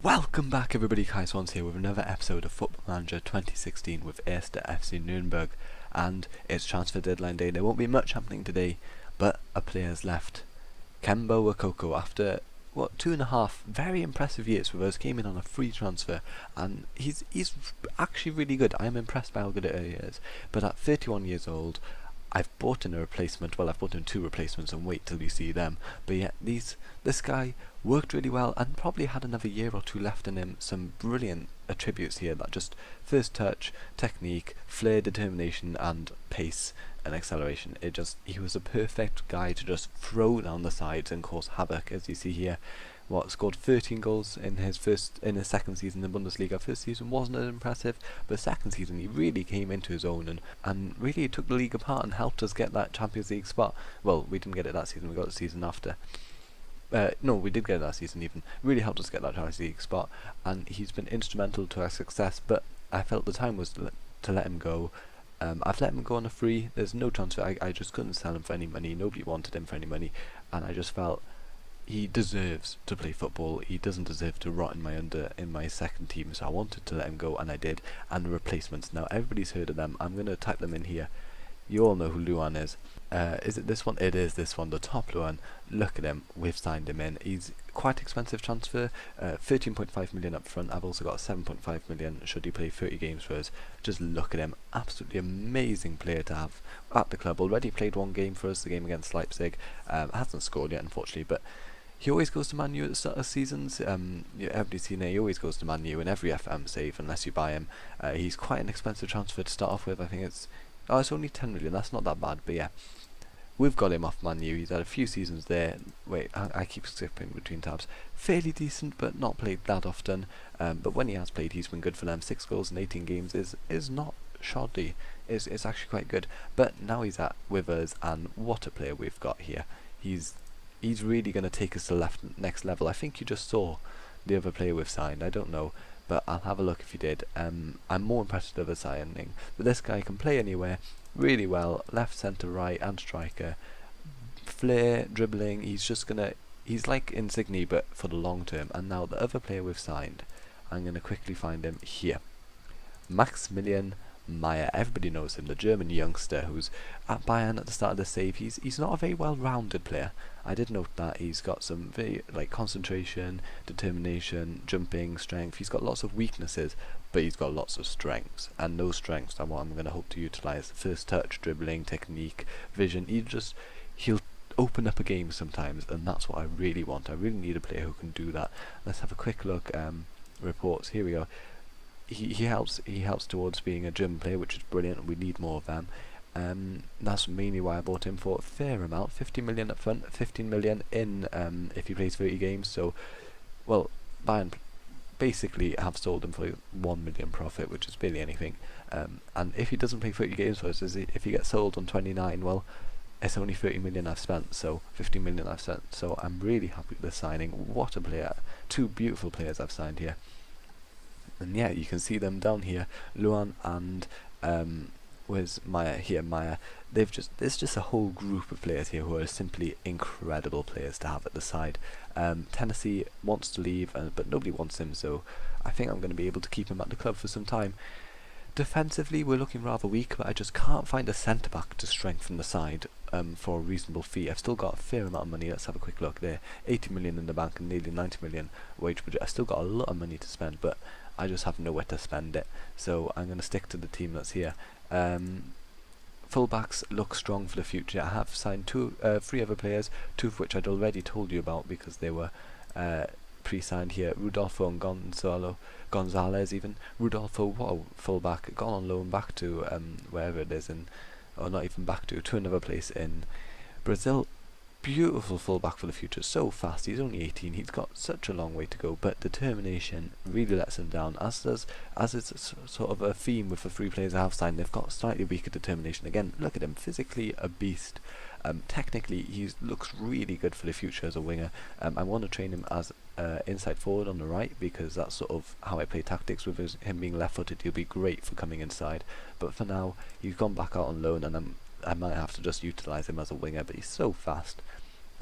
Welcome back everybody, Kai Swans here with another episode of Football Manager 2016 with Erste FC Nürnberg, and it's transfer deadline day. There won't be much happening today, but a player's left. Kembo Wakoko, after 2.5 very impressive years with us, came in on a free transfer, and he's actually really good. I am impressed by how good he is, but at 31 years old, I've bought in a replacement. Well, I've bought in 2 replacements and wait till you see them. But yeah, this guy worked really well and probably had another year or 2 left in him. Some brilliant attributes here, that just first touch, technique, flair, determination and pace and acceleration. He was a perfect guy to just throw down the sides and cause havoc, as you see here. Scored 13 goals in his second season in Bundesliga. First season wasn't as impressive, but second season he really came into his own and really took the league apart and helped us get that Champions League spot. Well, we didn't get it that season, we got it the season after. No, we did get it that season even. Really helped us get that Champions League spot, and he's been instrumental to our success, but I felt the time was to let him go. I've let him go on a free. There's no transfer. I just couldn't sell him for any money. Nobody wanted him for any money, and I just felt he deserves to play football. He doesn't deserve to rot in my second team, so I wanted to let him go, and I did. And the replacements, now everybody's heard of them. I'm going to type them in here. You all know who Luan is. Is it this one? It is this one, the top Luan. Look at him, we've signed him in. He's quite expensive transfer, 13.5 million up front. I've also got 7.5 million should he play 30 games for us. Just look at him, absolutely amazing player to have at the club. Already played 1 game for us, the game against Leipzig. Hasn't scored yet, unfortunately, but he always goes to Man U at the start of seasons. Everybody's seen it, he always goes to Man U in every FM save unless you buy him. He's quite an expensive transfer to start off with. I think it's only 10 million, that's not that bad, but yeah. We've got him off Man U, he's had a few seasons there. Wait, I keep skipping between tabs. Fairly decent, but not played that often. But when he has played, he's been good for them. 6 goals in 18 games is not shoddy. It's actually quite good. But now he's with us, and what a player we've got here. He's really going to take us to the next level. I think you just saw the other player we've signed. I don't know, but I'll have a look if you did. I'm more impressed with the signing. But this guy can play anywhere really well, left, centre, right and striker. Flair, dribbling, he's like Insigne but for the long term. And now the other player we've signed, I'm going to quickly find him here. Maximilian Meyer, everybody knows him, the German youngster who's at Bayern at the start of the save. He's not a very well-rounded player. I did note that he's got some very concentration, determination, jumping, strength. He's got lots of weaknesses, but he's got lots of strengths, and those strengths are what I'm going to hope to utilise. First touch, dribbling, technique, vision. He'll open up a game sometimes, and that's what I really want. I really need a player who can do that. Let's have a quick look. Reports, here we go. He helps towards being a German player, which is brilliant. We need more of them. That's mainly why I bought him for a fair amount, 50 million up front, 15 million in if he plays 30 games. So, well, Bayern basically have sold him for 1 million profit, which is barely anything. And if he doesn't play 30 games for us, if he gets sold on 29, well, it's only 30 million I've spent, so 15 million I've spent. So I'm really happy with the signing. What a player! 2 beautiful players I've signed here. And yeah, you can see them down here, Luan and where's Meyer here? Meyer. There's just a whole group of players here who are simply incredible players to have at the side. Tennessee wants to leave, but nobody wants him, so I think I'm going to be able to keep him at the club for some time. Defensively, we're looking rather weak, but I just can't find a centre back to strengthen the side for a reasonable fee. I've still got a fair amount of money. Let's have a quick look there. 80 million in the bank and nearly 90 million wage budget. I've still got a lot of money to spend, but I just have nowhere to spend it, so I'm going to stick to the team that's here. Fullbacks look strong for the future. I have signed 3 other players, 2 of which I'd already told you about because they were pre-signed here. Rudolfo and Gonzalez even. Rudolfo, what a fullback, gone on loan back to wherever it is, or not even back to another place in Brazil. Beautiful fullback for the future, so fast. He's only 18, he's got such a long way to go, but determination really lets him down, as is sort of a theme with the 3 players I have signed. They've got slightly weaker determination. Again, look at him, physically a beast. Technically he looks really good for the future as a winger. I want to train him as inside forward on the right, because that's sort of how I play tactics. With him being left footed, he'll be great for coming inside, but for now he's gone back out on loan, and I might have to just utilise him as a winger, but he's so fast.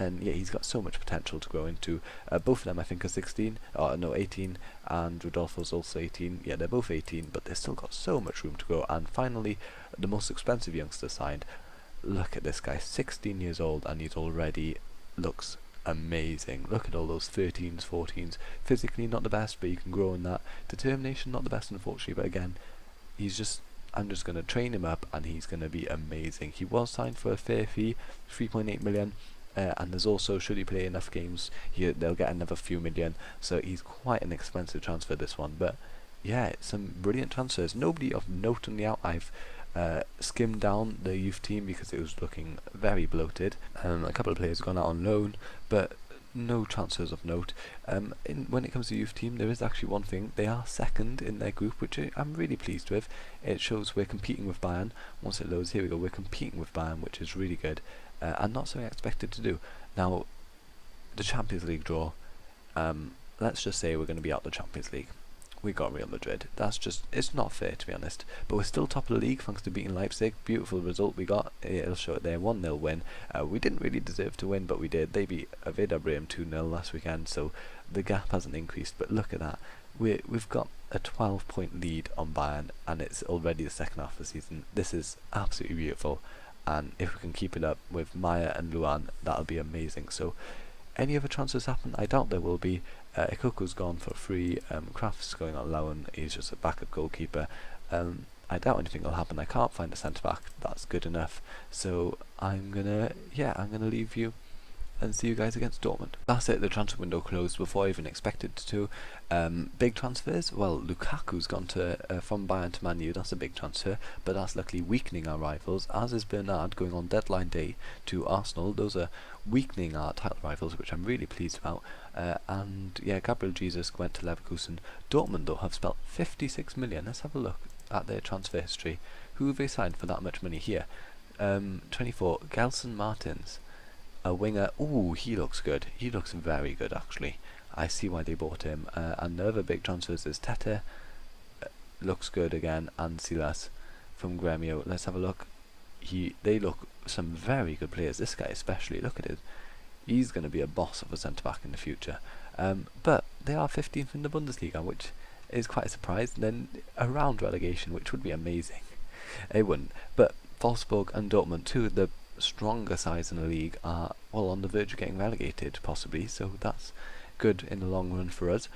And yeah, he's got so much potential to grow into. Both of them I think are 16, or no 18, and Rodolfo's also 18. Yeah, they're both 18, but they've still got so much room to grow. And finally, the most expensive youngster signed. Look at this guy, 16 years old, and he's already looks amazing. Look at all those 13s, 14s. Physically not the best, but you can grow in that. Determination not the best, unfortunately, but again, I'm just going to train him up, and he's going to be amazing. He was signed for a fair fee, 3.8 million. And there's also, should he play enough games, they'll get another few million. So he's quite an expensive transfer, this one. But yeah, some brilliant transfers. Nobody of note on the out. I've skimmed down the youth team because it was looking very bloated. A couple of players have gone out on loan, but no transfers of note. When it comes to youth team, there is actually one thing. They are second in their group, which I'm really pleased with. It shows we're competing with Bayern. Once it loads, here we go. We're competing with Bayern, which is really good. And not something I expected to do. Now, the Champions League draw, let's just say we're going to be out the Champions League. We got Real Madrid. It's not fair, to be honest. But we're still top of the league thanks to beating Leipzig. Beautiful result we got. It'll show it there, 1-0 win. We didn't really deserve to win, but we did. They beat Werder Bremen 2-0 last weekend, so the gap hasn't increased. But look at that. We've got a 12-point lead on Bayern, and it's already the second half of the season. This is absolutely beautiful. And if we can keep it up with Maya and Luan, that'll be amazing. So, any other transfers happen? I doubt there will be. Ikoku's gone for free. Kraft's going on loan. He's just a backup goalkeeper. I doubt anything will happen. I can't find a centre back that's good enough. So I'm gonna leave you and see you guys against Dortmund. That's it. The transfer window closed before I even expected to. Big transfers. Well, Lukaku's gone from Bayern to Man U. That's a big transfer, but that's luckily weakening our rivals. As is Bernard going on deadline day to Arsenal. Those are weakening our title rivals, which I'm really pleased about. And yeah, Gabriel Jesus went to Leverkusen. Dortmund though have spent 56 million. Let's have a look at their transfer history. Who have they signed for that much money here? 24. Gelson Martins. A winger. Ooh, he looks good. He looks very good, actually. I see why they bought him. And the other big transfers is Tete. Looks good again. And Silas from Gremio. Let's have a look. They look some very good players. This guy especially. Look at it. He's going to be a boss of a centre-back in the future. But they are 15th in the Bundesliga, which is quite a surprise. And then around relegation, which would be amazing. It wouldn't. But Wolfsburg and Dortmund, two of the stronger sides in the league, are on the verge of getting relegated possibly, so that's good in the long run for us.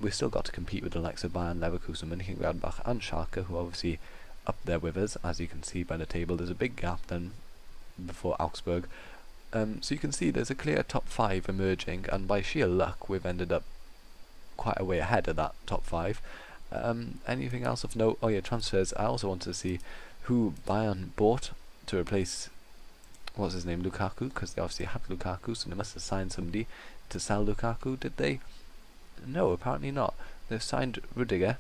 We've still got to compete with the likes of Bayern, Leverkusen, Mönchengladbach and Schalke, who are obviously up there with us. As you can see by the table, there's a big gap then before Augsburg. So you can see there's a clear top 5 emerging, and by sheer luck we've ended up quite a way ahead of that top 5. Anything else of note? Oh yeah, transfers. I also wanted to see who Bayern bought to replace what's his name, Lukaku, because they obviously had Lukaku, so they must have signed somebody to sell Lukaku, did they? No, apparently not. They've signed Rudiger,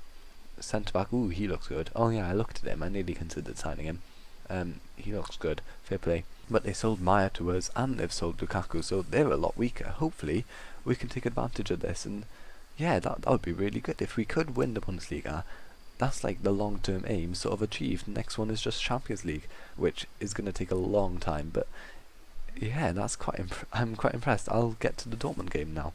centre back. Ooh, he looks good. Oh yeah, I looked at him. I nearly considered signing him. He looks good. Fair play. But they sold Maya to us, and they've sold Lukaku, so they're a lot weaker. Hopefully, we can take advantage of this, and yeah, that would be really good if we could win the Bundesliga. That's like the long-term aim sort of achieved. The next one is just Champions League, which is going to take a long time. But yeah, that's I'm quite impressed. I'll get to the Dortmund game now.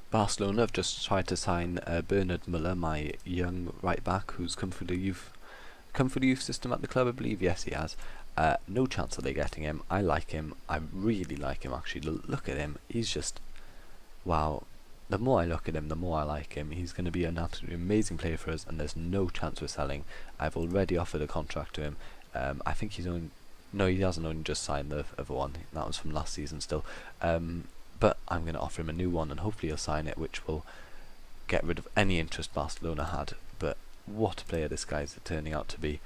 Barcelona have just tried to sign Bernard Muller, my young right back, who's come through the youth system at the club, I believe. Yes, he has. No chance of they getting him. I like him. I really like him, actually. Look at him. He's just wow. The more I look at him, the more I like him. He's going to be an absolutely amazing player for us, and there's no chance we're selling. I've already offered a contract to him. I think he hasn't only just signed the other one. That was from last season still. But I'm going to offer him a new one, and hopefully he'll sign it, which will get rid of any interest Barcelona had. But what a player this guy is turning out to be.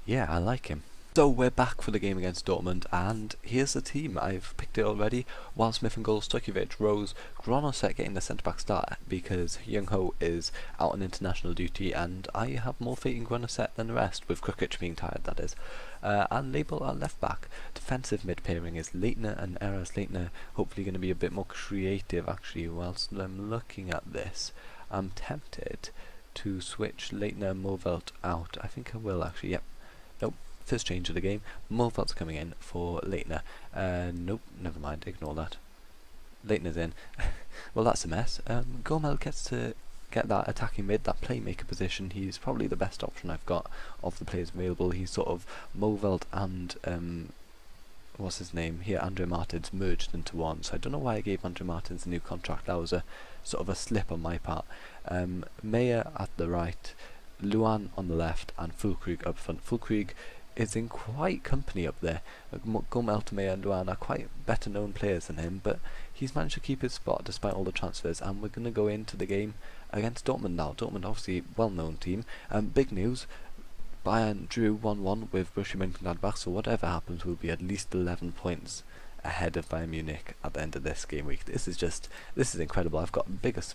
Yeah, I like him. So we're back for the game against Dortmund, and here's the team. I've picked it already. Wild Smith in goal, Stojkovic, Rose, Gronoset getting the centre-back start because Young Ho is out on international duty, and I have more faith in Gronoset than the rest, with Krukic being tired, that is. And Label our left-back. Defensive mid-pairing is Leitner and Eras. Leitner hopefully going to be a bit more creative, actually, whilst I'm looking at this. I'm tempted to switch Leitner and Movelt out. I think I will, actually, yep. Nope. First change of the game, Mulvelt's coming in for Leitner. Nope, never mind, ignore that. Leitner's in. Well, that's a mess. Gomel gets to get that attacking mid, that playmaker position. He's probably the best option I've got of the players available. He's sort of Mulvelt and what's his name here, Andre Martins, merged into one. So I don't know why I gave Andre Martins a new contract. That was a sort of a slip on my part. Meyer at the right, Luan on the left, and Fulkrieg up front. Fulkrieg is in quite company up there. Gomel, Meyer and Luan are quite better known players than him, but he's managed to keep his spot despite all the transfers, and we're going to go into the game against Dortmund now. Dortmund obviously well-known team. Big news, Bayern drew 1-1 with Borussia Mönchengladbach, so whatever happens we'll be at least 11 points ahead of Bayern Munich at the end of this game week. This is incredible. I've got the biggest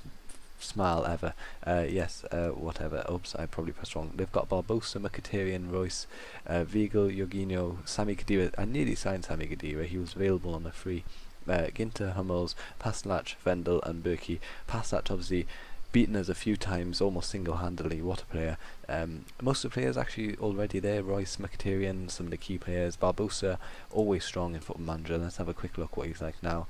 smile ever. Whatever. Oops, I probably pressed wrong. They've got Barbosa, Mkhitaryan, Royce, Weigl, Jorginho, Sami Khedira. I nearly signed Sami Khedira. He was available on a free. Ginter, Hummels, Passlac, Vendel and Berkey. Passlac obviously beaten us a few times, almost single-handedly. What a player. Most of the players actually already there. Royce, Mkhitaryan, some of the key players. Barbosa, always strong in Football Manager. Let's have a quick look what he's like now.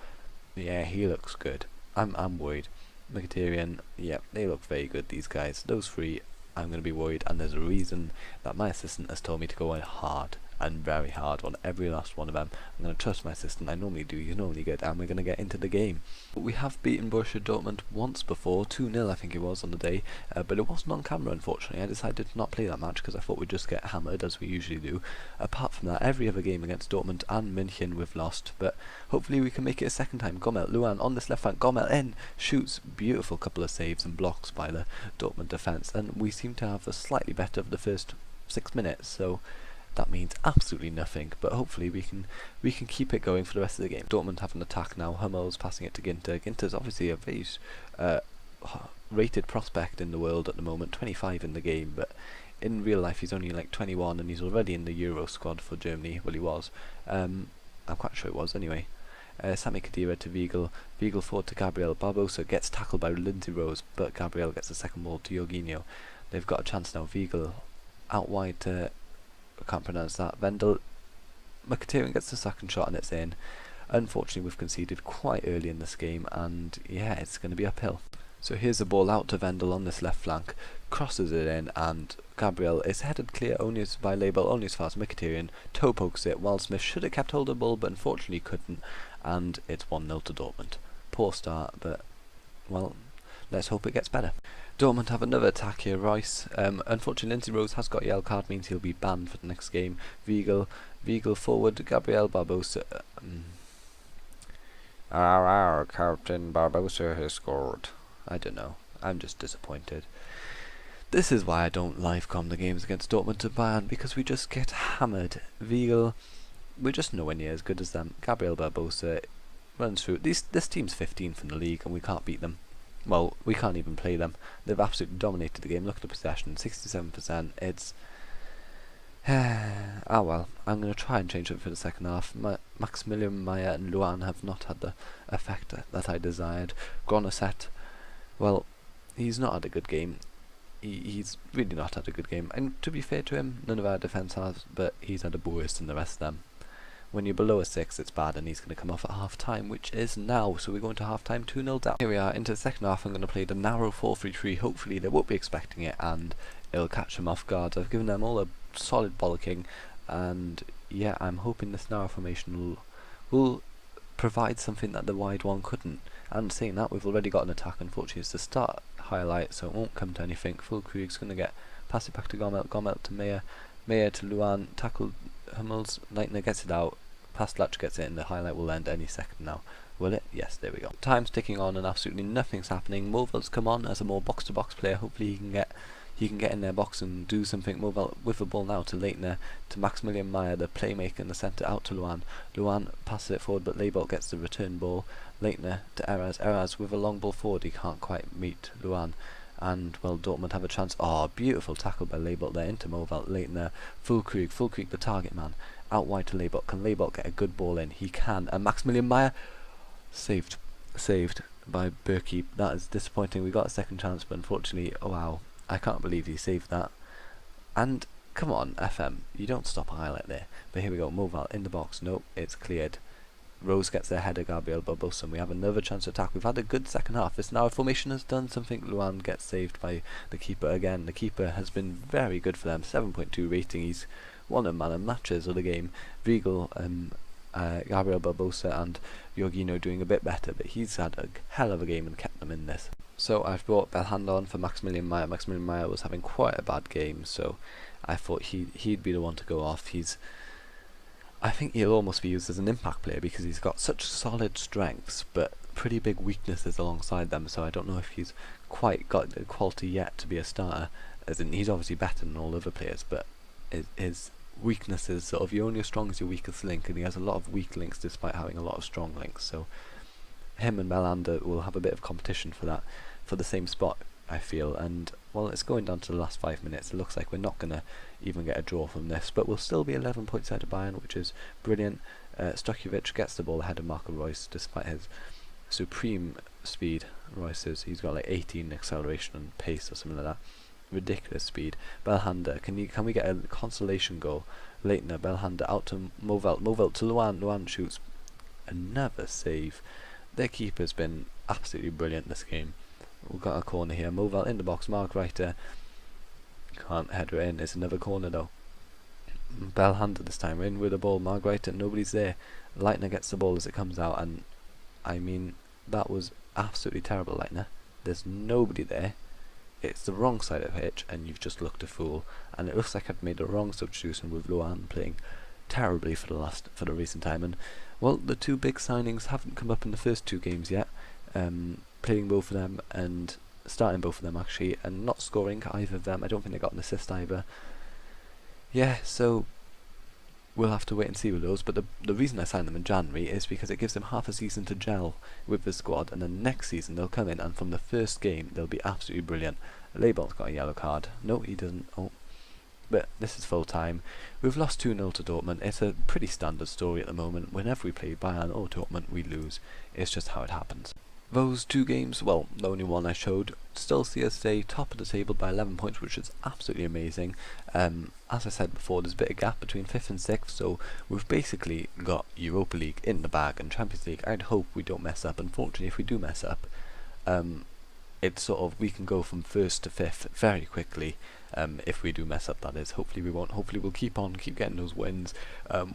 Yeah, he looks good. I'm worried. Mkhitaryan, yeah, they look very good, these guys. Those three, I'm going to be worried, and there's a reason that my assistant has told me to go in hard and very hard on every last one of them. I'm going to trust my assistant. I normally do. He's normally good, and we're going to get into the game. But we have beaten Borussia Dortmund once before, 2-0 I think it was on the day, but it wasn't on camera unfortunately. I decided to not play that match because I thought we'd just get hammered as we usually do. Apart from that, every other game against Dortmund and München we've lost, but hopefully we can make it a second time. Gomel, Luan on this left flank, Gomel in, shoots, beautiful couple of saves and blocks by the Dortmund defence, and we seem to have a slightly better of the first 6 minutes, so that means absolutely nothing, but hopefully we can keep it going for the rest of the game. Dortmund have an attack now. Hummels passing it to Ginter. Ginter's obviously a very rated prospect in the world at the moment, 25 in the game, but in real life he's only like 21 and he's already in the Euro squad for Germany. Well, he was. I'm quite sure he was anyway. Sami Khedira to Weigl. Weigl forward to Gabriel. Barbosa gets tackled by Lindsay Rose, but Gabriel gets the second ball to Jorginho. They've got a chance now. Weigl out wide to, I can't pronounce that, Vendel. Mkhitaryan gets the second shot and it's in. Unfortunately we've conceded quite early in this game, and yeah, it's going to be uphill. So here's the ball out to Vendel on this left flank, crosses it in, and Gabriel is headed clear only by Label, only as far as Mkhitaryan toe pokes it. Wild Smith should have kept hold of the ball, but unfortunately couldn't, and it's 1-0 to Dortmund. Poor start, but well, let's hope it gets better. Dortmund have another attack here. Royce, unfortunately Lindsay Rose has got a yellow card, means he'll be banned for the next game. Weigl forward, Gabriel Barbosa. Captain Barbosa has scored. I don't know, I'm just disappointed. This is why I don't live com the games against Dortmund to Bayern, because we just get hammered. Weigl, we're just nowhere near as good as them. Gabriel Barbosa runs through. This team's 15th in the league and we can't beat them. Well, we can't even play them. They've absolutely dominated the game. Look at the possession, 67%. It's ah well, I'm going to try and change it for the second half. Maximilian Meyer and Luan have not had the effect that I desired. Gronosset, well, he's not had a good game. He's really not had a good game. And to be fair to him, none of our defence has, but he's had a worse than the rest of them. When you're below a 6, it's bad, and he's going to come off at half-time, which is now. So we're going to half-time 2-0 down. Here we are, into the second half. I'm going to play the narrow 4-3-3. Hopefully they won't be expecting it, and it'll catch them off guard. I've given them all a solid bollocking, and yeah, I'm hoping this narrow formation will provide something that the wide one couldn't. And saying that, we've already got an attack. Unfortunately, it's the start highlight, so it won't come to anything. Fulkrieg's going to pass it back to Gomel, Gomel to Meyer, Meyer to Luan, tackle Hummels, Leitner gets it out, Passlac gets it, and the highlight will end any second now. Will it? Yes, there we go. Time's ticking on and absolutely nothing's happening. Mulvelt's come on as a more box-to-box player. Hopefully he can get in their box and do something. Mulvelt with the ball now to Leitner, to Maximilian Meyer, the playmaker in the centre, out to Luan. Luan passes it forward, but Leibold gets the return ball. Leitner to Eraz. Eraz with a long ball forward, he can't quite meet Luan. And, well, Dortmund have a chance. Oh, beautiful tackle by Leibold there into Mulvelt. Leitner, Fulkrieg the target man, out wide to Leibold. Can Leibold get a good ball in? He can. And Maximilian Meyer, saved by Berkey. That is disappointing. We got a second chance, but unfortunately, oh wow, I can't believe he saved that. And Come on, FM, you don't stop a highlight there. But here we go, Moval in the box. Nope, it's cleared. Rose gets their header, Gabriel Barbosa, and we have another chance to attack. We've had a good second half. This now formation has done something. Luan gets saved by the keeper again. The keeper has been very good for them. 7.2 rating. He's one of man of matches of the game. Riegel, Gabriel Barbosa and Jorginho doing a bit better, but he's had a hell of a game and kept them in this. So I've brought Belhanda on for Maximilian Meyer. Maximilian Meyer was having quite a bad game, so I thought he'd be the one to go off. I think he'll almost be used as an impact player because he's got such solid strengths but pretty big weaknesses alongside them, so I don't know if he's quite got the quality yet to be a starter. As in, he's obviously better than all other players, but his weaknesses, sort of, you're only as strong as your weakest link, and he has a lot of weak links despite having a lot of strong links, so him and Belhanda will have a bit of competition for that, for the same spot, I feel. And well, it's going down to the last 5 minutes. It looks like we're not going to even get a draw from this, but we'll still be 11 points ahead of Bayern, which is brilliant. Stokovic gets the ball ahead of Marco Reus despite his supreme speed. He's got like 18 acceleration and pace or something like that. Ridiculous speed. Belhanda, can we get a consolation goal? Leitner, Belhanda out to Movelt to Luan. Luan shoots another save. Their keeper's been absolutely brilliant this game. We've got a corner here. Movelt in the box. Mark Reiter can't header it in. It's another corner though. Belhanda this time in with the ball. Mark Reiter, nobody's there. Leitner gets the ball as it comes out, and I mean, that was absolutely terrible, Leitner. There's nobody there. It's the wrong side of the pitch, and you've just looked a fool. And it looks like I've made the wrong substitution with Luan playing terribly for the recent time. And well, the two big signings haven't come up in the first two games yet. Playing both of them and starting both of them actually, and not scoring either of them. I don't think they got an assist either. Yeah, so we'll have to wait and see with those, but the reason I signed them in January is because it gives them half a season to gel with the squad, and then next season they'll come in and from the first game they'll be absolutely brilliant. Leibold's got a yellow card. No, he doesn't. Oh, but this is full time. We've lost 2-0 to Dortmund. It's a pretty standard story at the moment. Whenever we play Bayern or Dortmund, we lose. It's just how it happens. Those two games, well, the only one I showed, still see us stay top of the table by 11 points, which is absolutely amazing. As I said before, there's a bit of gap between 5th and 6th, so we've basically got Europa League in the bag and Champions League. I'd hope we don't mess up. Unfortunately, if we do mess up, it's sort of, we can go from 1st to 5th very quickly. If we do mess up, that is. Hopefully we won't. Hopefully we'll keep getting those wins.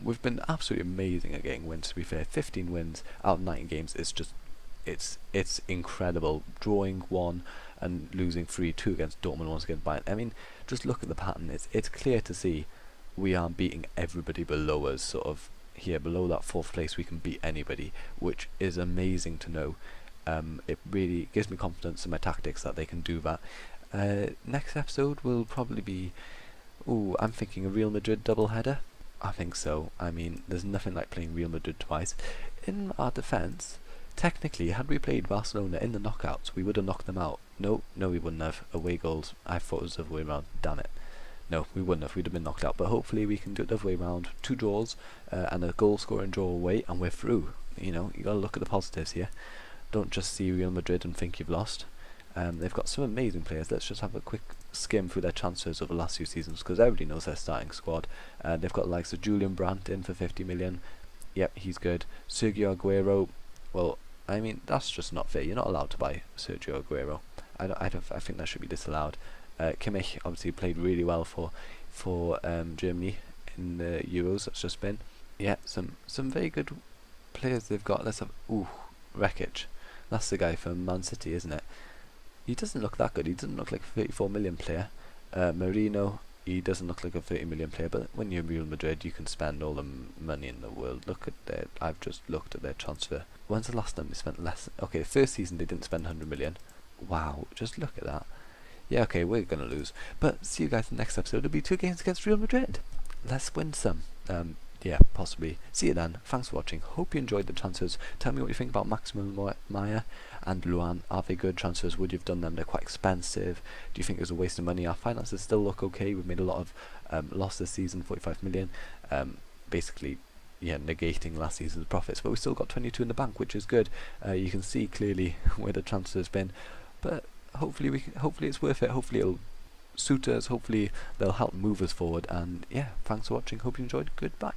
We've been absolutely amazing at getting wins, to be fair. 15 wins out of 19 games. It's incredible. Drawing 1 and losing 3-2 against Dortmund, once against Bayern. I mean, just look at the pattern. It's clear to see we are beating everybody below us. Sort of here below that 4th place, we can beat anybody, which is amazing to know. It really gives me confidence in my tactics that they can do that. Next episode will probably be, I'm thinking a Real Madrid double header. I think so. I mean, there's nothing like playing Real Madrid twice. In our defence, technically, had we played Barcelona in the knockouts, we would have knocked them out. No, we wouldn't have. Away goals. I thought it was the other way around. Damn it. No, we wouldn't have. We'd have been knocked out. But hopefully we can do it the other way around. 2 draws and a goal scoring draw away, and we're through. You know, you got to look at the positives here. Don't just see Real Madrid and think you've lost. They've got some amazing players. Let's just have a quick skim through their transfers over the last few seasons, because everybody knows their starting squad. They've got the likes of Julian Brandt in for 50 million. Yep, he's good. Sergio Aguero. Well, I mean, that's just not fair. You're not allowed to buy Sergio Aguero. I think that should be disallowed. Kimmich obviously played really well for Germany in the Euros that's just been. Yeah, some very good players they've got. Let's have Rekic. That's the guy from Man City, isn't it? He doesn't look that good. He doesn't look like a 34 million player. Marino, he doesn't look like a 30 million player, but when you're Real Madrid, you can spend all the money in the world. I've just looked at their transfer. When's the last time they spent less? Okay, the first season they didn't spend 100 million. Wow, just look at that. Yeah, okay, we're going to lose. But see you guys in the next episode. It'll be 2 games against Real Madrid. Let's win some. Yeah, possibly. See you then. Thanks for watching. Hope you enjoyed the transfers. Tell me what you think about Maximilian Meyer and Luan. Are they good transfers? Would you have done them? They're quite expensive. Do you think it was a waste of money? Our finances still look okay. We've made a lot of loss this season, 45 million. Basically, yeah, negating last season's profits. But we still got 22 in the bank, which is good. You can see clearly where the transfer's been. But hopefully it's worth it. Hopefully it'll suit us. Hopefully they'll help move us forward. And yeah, thanks for watching. Hope you enjoyed. Goodbye.